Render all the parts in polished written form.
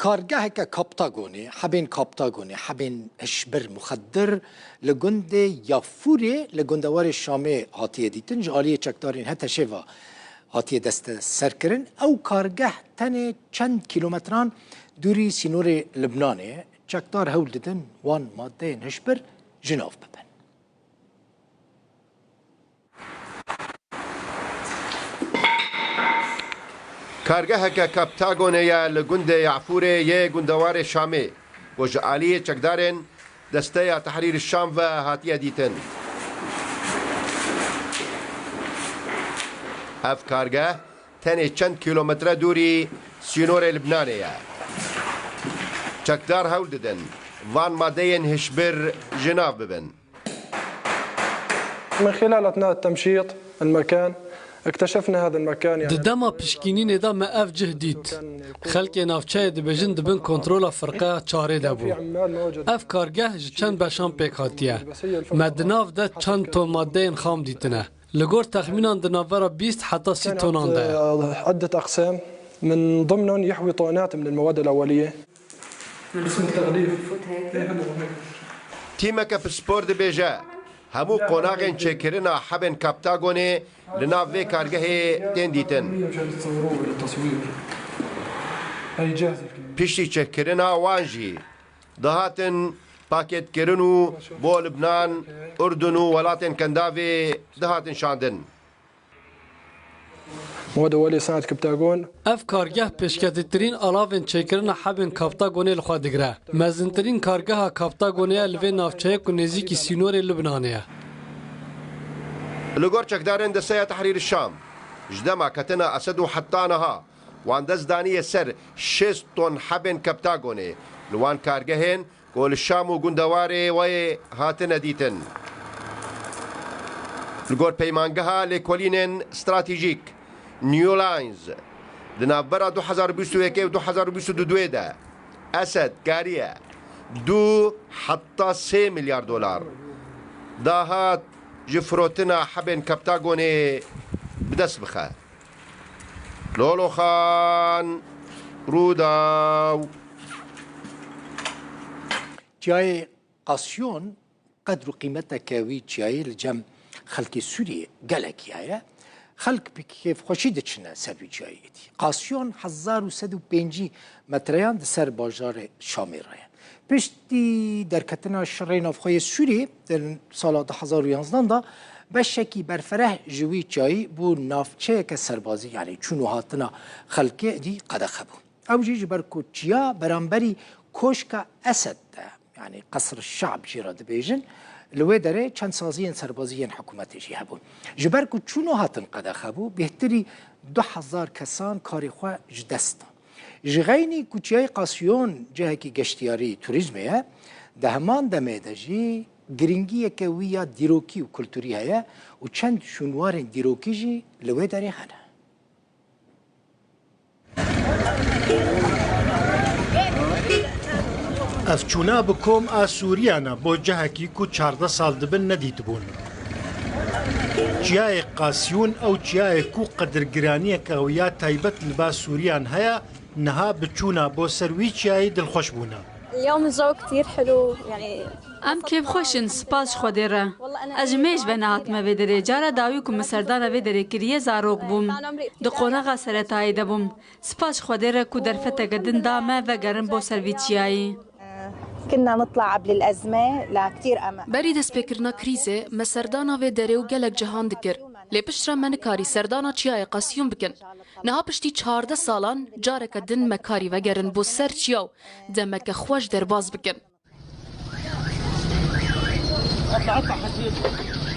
کارگاه که کاپتاگونی حبین هشبر مخدر لگنده یافوری لگندوار شامه هاتیه دیتن جالی چکدارین حتی شوا هاتیه دست سرکرن او کارگاه تنه چند کیلومتران دوری سینور لبنانه چکدار هول دیدن وان ماده هشبر جناف ببن. کارگاه که کاپتاگونه یا لگنده یعفوره یه گندوار شامه وجعالی چکدارن دسته تحریر الشام و هاتیه دیتن. اف کارگاه تنه چند کیلومتر دوری سینور لبنانه چکدار هول ددن وان ماده هشبر جناف ببن. من خلال أثناء التمشيط المكان اكتشفنا هذا المكان يعني دما پشکینین دا ما اف جهدید خلق نافچه دبجن دبن کنترول فرقه چاره دبو اف کارگاه چند بشان پیک هاتیه مدناف ده چند تون ماده خام دیتنه لگور تخمینان دناورا 20 حتی 30 تونان ده عدة أقسام من ضمنهم يحوي طعنات من المواد الأولية اسم التغليف تیمک پسپورد بیجا همو قناغن چکرنا حبن کاپتاگونه لناف وی کارگاه دین دیتن پیشتی چکرنا وانجی دهاتن پاکت کرنو بو لبنان اردن و ولاتن کنداوی دهاتن شاندن مواد أولية صناعة كبتاغون اف کارگاه پیشکتترین الاوین چکرنا حبن کاپتاگونه لخوا دگره مزنترین کارگاه کاپتاگونه لوی نافچه کو نزیکی سینور لبنانه لگور چکدارن دسته تحریر الشام جدما کتنا اسدو حطانها وان دزدانی سر 6 طن حبن کاپتاگونه لوان کارگهن گول الشام و گندواره و هاتن دیتن لگور پیمانگها لکولینن استراتیجیک نیو لاینز لنابرا 2021 و 2022 ده اسد کاریه 2 حتى 3 مليار دولار داهات جفروتنا حبن كابتاغوني بدس بخا لولو خان روداو جای قاسیون قدر و قیمت کاوی جای لجم خلق سوریه گلکیه خلق بکیف خوشیده چنه سروی جایی دی قاسیون 1105 متریان سر بازار شامی رایه پشتی در کتنا شرین افخای سوری در سال 2011 دا بشکی برفره جوی جایی بو نافچه که سربازی یعنی چونو هاتنا خلقه دی قدخه بو او جیج برکوچیا برانبری کوشک اسد ده يعني قصر الشعب جيراد بيجن لوي داره چند سازين سربازيين حكومتي جي هبون جبركو چونو هاتن قدا خبو بهتري 2000 كسان كاري خوا جدستا جغيني كوچياي قاسيون جهكي گشتياري توريزميه دهمان دميده جي گرنگي كويا ديروكي و كولتوري هيا و چند شونوارن ديروكي جي لوي داره هنه اف چونا بکوم آسوریانا بو جهکی کو 14 سال دبن ندیت بون جیای قاسیون او جیای کو قدرگرانی قویا تایبت لبا سوریان هيا نها بچونا بو سروي جیای دلخوش بونا اليوم الجو كتير حلو يعني ام كيف خوشن سپاس خودره اجميش بنات ما بدري جارا داويكم مسردانا بدري كريه زاروق بوم دقونا سرتاي دبوم سپاس خودره كو درفته قدن دامه و گرم بو سرويتشياي كنا نطلع قبل الأزمة لكتير أمل بري دست بكرنا كريزة ما سردانا في داري وقالك جهان دكر لي بشترا منكاري سردانا چياي قاسيون بكن نها بشتي 14 سالان جارك دن مكاري وگرن بو سر چياو دمك خوش درباز بكن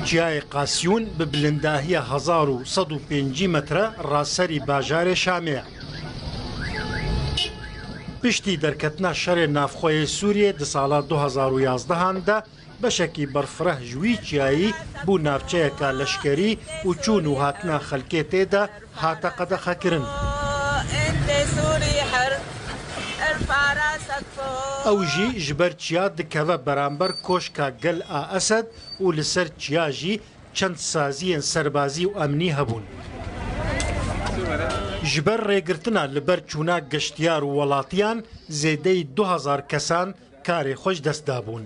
جیای قاسیون ببلنداهی 1105 متر راسری باجار شامیه پشتی درکتنا شر نافخوی سوریه د سال 2011 ده بشکی برفره جوی چیایی بو نافچه که لشکری و چون و هاتنا خلکیته ده هاتا قد خکرن او جی جبر چیا دکوه برانبر کوشکا گل اسد و لسر چیا جی چند سازی سربازی و امنی هبون جبر ڕێگرتنە لەبەر چوونا گەشتیار و وڵاتیان زێدەی 2000 کەسان کارێ خۆش دەستدا بوون.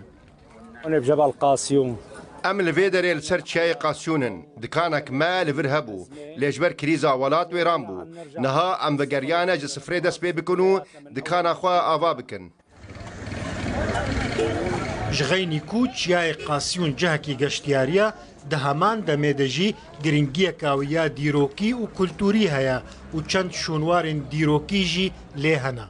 ئەم لەوێ دەرێ لەسەر چیای قاسیونن دکانێک مە لەڤر هەبوو لێژبەر کریزا وڵات وێران بوو نەها ئەم بەگەریانە ji سفرێ دەست پێ بکن و دکانەخوا ئاوا بکن. ژغەینی کو چیای قاسیون جەهەکی گەشتیاریە دە هەمان دەمێدەژی گرنگیە کاویە دیرۆکی و کولتوری هەیە و چەند شوونوارên دیرۆکیژی لێ هەنا.